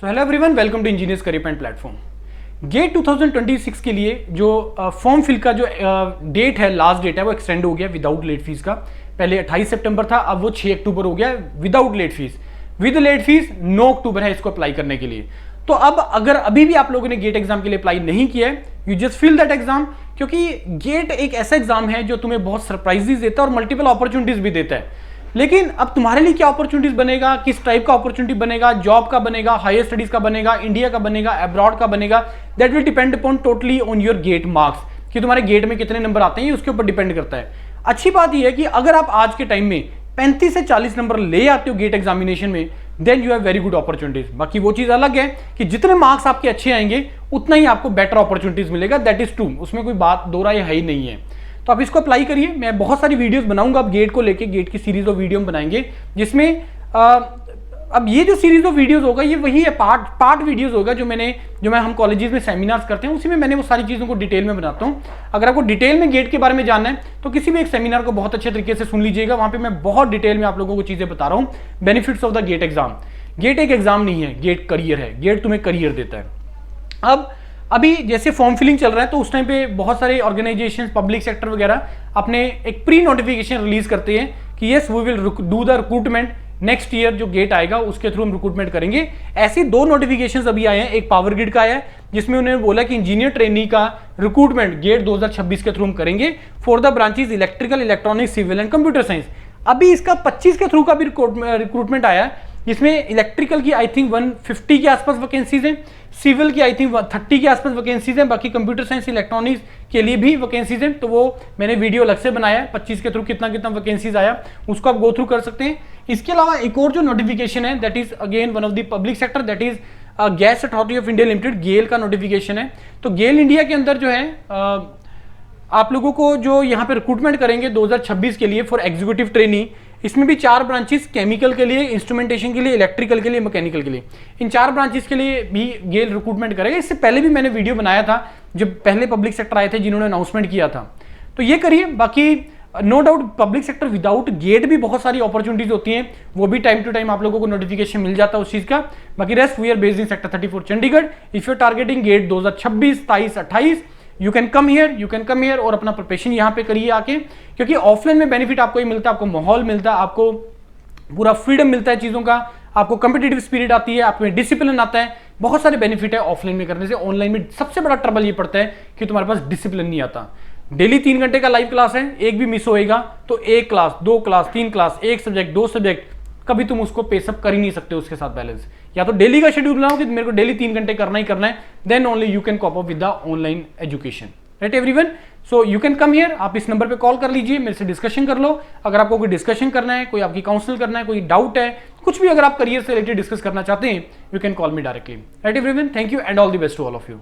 So hello everyone, welcome to engineers career point platform. GATE 2026 के लिए जो form fill का जो डेट है, लास्ट डेट है, वो एक्सटेंड हो गया विदाउट लेट फीस का। पहले 28 सितंबर था, अब वो 6 अक्टूबर हो गया without late fees. With late fees 9 अक्टूबर है इसको अप्लाई करने के लिए। तो अब अगर अभी भी आप लोगों ने गेट एग्जाम के लिए अप्लाई नहीं किया है, you just fill that exam, क्योंकि गेट एक ऐसा एग्जाम है जो तुम्हें बहुत सरप्राइजेस देता है और मल्टीपल अपॉर्चुनिटीज भी देता है। लेकिन अब तुम्हारे लिए क्या अपॉर्चुनिटीज बनेगा, किस टाइप का अपॉर्चुनिटी बनेगा, जॉब का बनेगा, हायर स्टडीज का बनेगा, इंडिया का बनेगा, अब्रॉड का बनेगा, that will depend upon totally on your get marks, कि तुम्हारे गेट में कितने नंबर आते हैं, ये उसके ऊपर डिपेंड करता है। अच्छी बात यह है कि अगर आप आज के टाइम में 35 से 40 नंबर ले आते हो गेट एग्जामिनेशन में, then you have very good opportunities. बाकी वो चीज अलग है कि जितने मार्क्स आपके अच्छे आएंगे उतना ही आपको बेटर अपॉर्चुनिटीज मिलेगा, दैट इज ट्रू, उसमें कोई बात दो राय है ही नहीं है। तो आप इसको अप्लाई करिए। मैं बहुत सारी वीडियोस बनाऊंगा अब गेट को लेके, गेट की सीरीज ऑफ वीडियो बनाएंगे, जिसमें अब ये जो सीरीज ऑफ वीडियोस होगा ये वही है, पार्ट वीडियोस होगा जो मैं हम कॉलेजेस में सेमिनार्स करते हैं, उसी में मैंने वो सारी चीज़ों को डिटेल में बनाता हूँ। अगर आपको डिटेल में गेट के बारे में जानना है तो किसी भी एक सेमिनार को बहुत अच्छे तरीके से सुन लीजिएगा, वहाँ पे मैं बहुत डिटेल में आप लोगों को चीज़ें बता रहा हूँ, benefits of the GATE exam. GATE एक एग्जाम नहीं है, गेट करियर है, गेट तुम्हें करियर देता है। अब अभी जैसे फॉर्म फिलिंग चल रहा है तो उस टाइम पे बहुत सारे ऑर्गेनाइजेशन, पब्लिक सेक्टर वगैरह अपने एक प्री नोटिफिकेशन रिलीज करते हैं कि yes we will do the recruitment next year, जो गेट आएगा उसके थ्रू हम रिक्रूटमेंट करेंगे। ऐसी 2 नोटिफिकेशंस अभी आए हैं। एक पावर ग्रिड का आया है जिसमें उन्होंने बोला कि इंजीनियर ट्रेनी का रिक्रूटमेंट गेट 2026 के थ्रू हम करेंगे for the branches electrical, electronics, civil and computer science. अभी इसका 25 के थ्रू का भी रिक्रूटमेंट आया है, जिसमें इलेक्ट्रिकल की आई थिंक 150 के आसपास वैकेंसीज हैं, सिविल की आई थिंक 30 के आसपास वैकेंसीज हैं, बाकी कंप्यूटर साइंस, इलेक्ट्रॉनिक्स के लिए भी वैकेंसीज हैं। तो वो मैंने वीडियो अलग से बनाया है, 25 के थ्रू कितना कितना वैकेंसीज आया, उसको आप गो थ्रू कर सकते हैं। इसके अलावा एक और जो नोटिफिकेशन है that is again one of the public sector, that is gas authority of India limited, GAIL का नोटिफिकेशन है। तो गेल इंडिया के अंदर जो है आप लोगों को जो यहाँ पे रिक्रूटमेंट करेंगे 2026 के लिए फॉर एग्जीक्यूटिव ट्रेनी, इसमें भी 4 ब्रांचेस, केमिकल के लिए, इंस्ट्रूमेंटेशन के लिए, इलेक्ट्रिकल के लिए, मैकेनिकल के लिए, इन 4 ब्रांचेस के लिए भी गेल रिक्रूटमेंट करेगा। इससे पहले भी मैंने वीडियो बनाया था जब पहले पब्लिक सेक्टर आए थे जिन्होंने अनाउंसमेंट किया था, तो ये करिए। बाकी no doubt public sector without GATE भी बहुत सारी अपॉर्चुनिटीज होती हैं, वो भी टाइम टू टाइम आप लोगों को नोटिफिकेशन मिल जाता है उस चीज का। बाकी rest we are based in sector 34 Chandigarh. If you are targeting GATE 2026, 23, 28, you can come here और अपना प्रिपरेशन यहाँ पे करिए आके, क्योंकि ऑफलाइन में बेनिफिट आपको ही मिलता है, आपको माहौल मिलता है, आपको पूरा फ्रीडम मिलता है चीज़ों का, आपको कंपिटेटिव स्पिरिट आती है, आप में डिसिप्लिन आता है, बहुत सारे बेनिफिट है ऑफलाइन में करने से। ऑनलाइन में सबसे बड़ा ट्रबल ये पड़ता है कि तुम्हारे पास डिसिप्लिन नहीं आता। डेली 3 घंटे का लाइव क्लास है, एक भी मिस होएगा तो 1 class, 2 class, 3 class, 1 subject, 2 subject, कभी तुम उसको पेसअप कर ही नहीं सकते उसके साथ बैलेंस। या तो डेली का शेड्यूल बनाओ कि मेरे को डेली 3 घंटे करना ही करना है, then only you can cope up with the online education, right everyone. So you can come here, आप इस नंबर पे कॉल कर लीजिए, मेरे से डिस्कशन कर लो। अगर आपको कोई डिस्कशन करना है, कोई आपकी काउंसिल करना है, कोई डाउट है, कुछ भी अगर आप करियर से रिलेटेड डिस्कस करना चाहते हैं, you can call me directly, right everyone. Thank you and all the best to all of you.